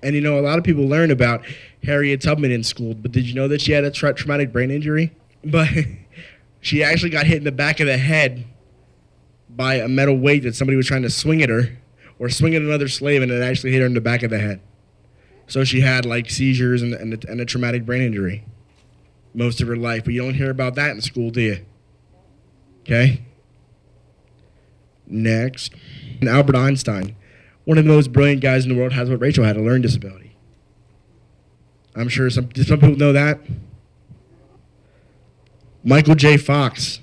And you know, a lot of people learn about Harriet Tubman in school, but did you know that she had a traumatic brain injury? But she actually got hit in the back of the head by a metal weight that somebody was trying to swing at her, or swing at another slave, and it actually hit her in the back of the head. So she had like seizures and a traumatic brain injury most of her life. But you don't hear about that in school, do you? Okay. Next, Albert Einstein, one of the most brilliant guys in the world, has what Rachel had, a learning disability. I'm sure some people know that. Michael J. Fox,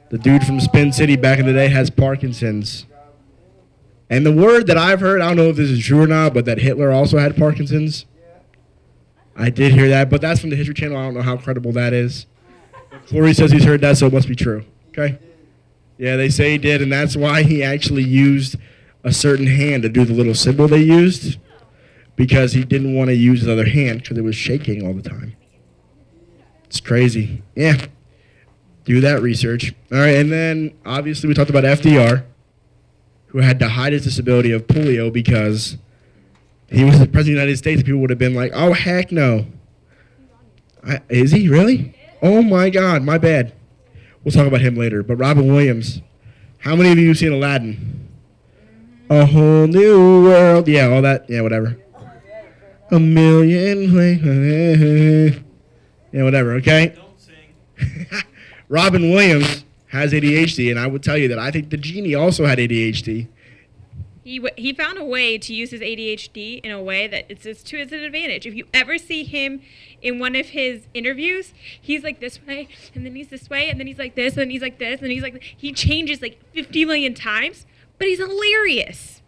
the dude from Spin City back in the day, has Parkinson's. And the word that I've heard, I don't know if this is true or not, but that Hitler also had Parkinson's. I did hear that, but that's from the History Channel. I don't know how credible that is. Corey says he's heard that, so it must be true. Okay? Yeah, they say he did, and that's why he actually used a certain hand to do the little symbol they used, because he didn't want to use his other hand because it was shaking all the time. It's crazy. Yeah. Do that research. All right, and then obviously we talked about FDR, who had to hide his disability of polio because he was the president of the United States. People would have been like, oh, heck no. Is he really? Oh, my God, my bad. We'll talk about him later. But Robin Williams, how many of you have seen Aladdin? A whole new world. Yeah, all that. Yeah, whatever. A million. Yeah, whatever, okay? Don't sing. Robin Williams has ADHD, and I would tell you that I think the genie also had ADHD. He found a way to use his ADHD in a way that it's to his advantage. If you ever see him in one of his interviews, he's like this way, and then he's this way, and then he's like this, and then he's like this, and then he's like this. He changes like 50 million times, but he's hilarious.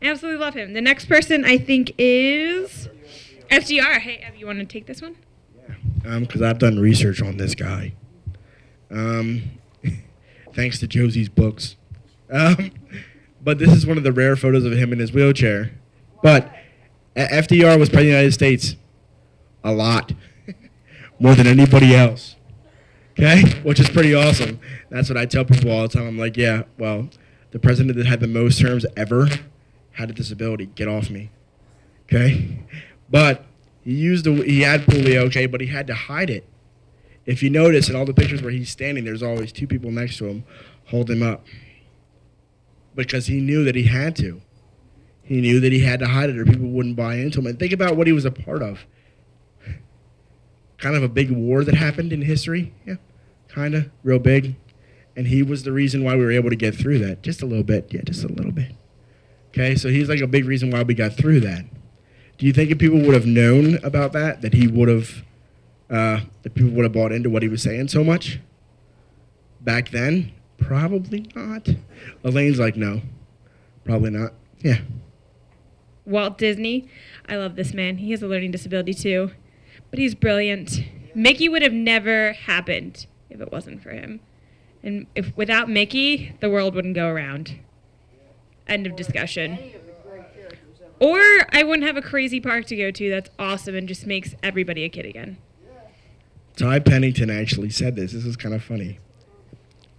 I absolutely love him. The next person I think is FDR. Hey, Ev, you want to take this one? Yeah, because I've done research on this guy. Thanks to Josie's books. But this is one of the rare photos of him in his wheelchair. But FDR was president of the United States a lot, more than anybody else, okay? Which is pretty awesome. That's what I tell people all the time. I'm like, yeah, well, the president that had the most terms ever had a disability. Get off me, okay? But he had polio, okay, but he had to hide it. If you notice in all the pictures where he's standing, there's always two people next to him hold him up. Because he knew that he had to. He knew that he had to hide it or people wouldn't buy into him. And think about what he was a part of. Kind of a big war that happened in history. Yeah, kind of, real big. And he was the reason why we were able to get through that. Just a little bit. Yeah, just a little bit. Okay, so he's like a big reason why we got through that. Do you think if people would have known about that he would have, that people would have bought into what he was saying so much back then? Probably not. Elaine's like, no, probably not. Yeah. Walt Disney. I love this man. He has a learning disability too, but he's brilliant. Mickey would have never happened if it wasn't for him. And if without Mickey, the world wouldn't go around. End of discussion. Or I wouldn't have a crazy park to go to that's awesome and just makes everybody a kid again. Ty Pennington actually said this. This is kind of funny.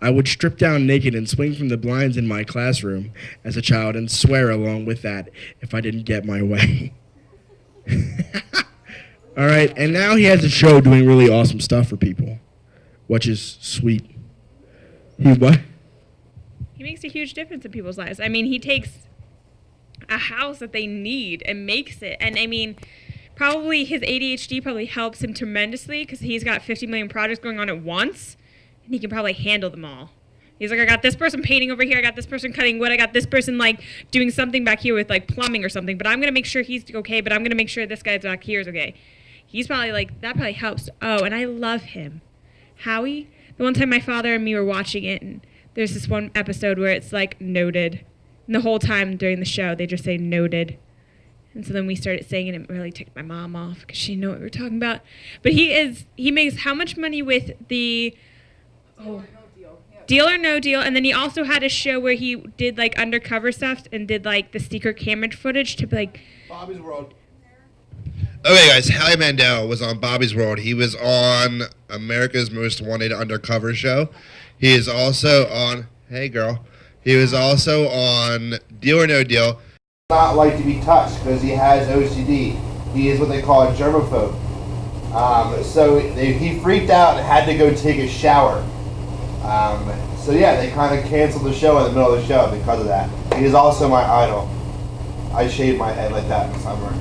I would strip down naked and swing from the blinds in my classroom as a child and swear along with that if I didn't get my way. All right, and now he has a show doing really awesome stuff for people, which is sweet. He what? He makes a huge difference in people's lives. I mean, he takes a house that they need and makes it. And I mean, probably his ADHD probably helps him tremendously because he's got 50 million projects going on at once. And he can probably handle them all. He's like, I got this person painting over here. I got this person cutting wood. I got this person like doing something back here with like plumbing or something. But I'm going to make sure he's okay. But I'm going to make sure this guy's back here is okay. He's probably like, that probably helps. Oh, and I love him. Howie, the one time my father and me were watching it, and there's this one episode where it's like noted. And the whole time during the show, they just say noted. And so then we started saying it, and it really ticked my mom off because she knew what we were talking about. But he makes how much money with the... Deal or No Deal, and then he also had a show where he did like undercover stuff and did like the secret camera footage to like Bobby's World. Okay, guys, Howie Mandel was on Bobby's World. He was on America's Most Wanted Undercover show. He is also on, hey girl, he was also on Deal or No Deal. not like to be touched because he has OCD. He is what they call a germaphobe. So he freaked out and had to go take a shower. So yeah, they kind of canceled the show in the middle of the show because of that. He is also my idol. I shaved my head like that in the summer.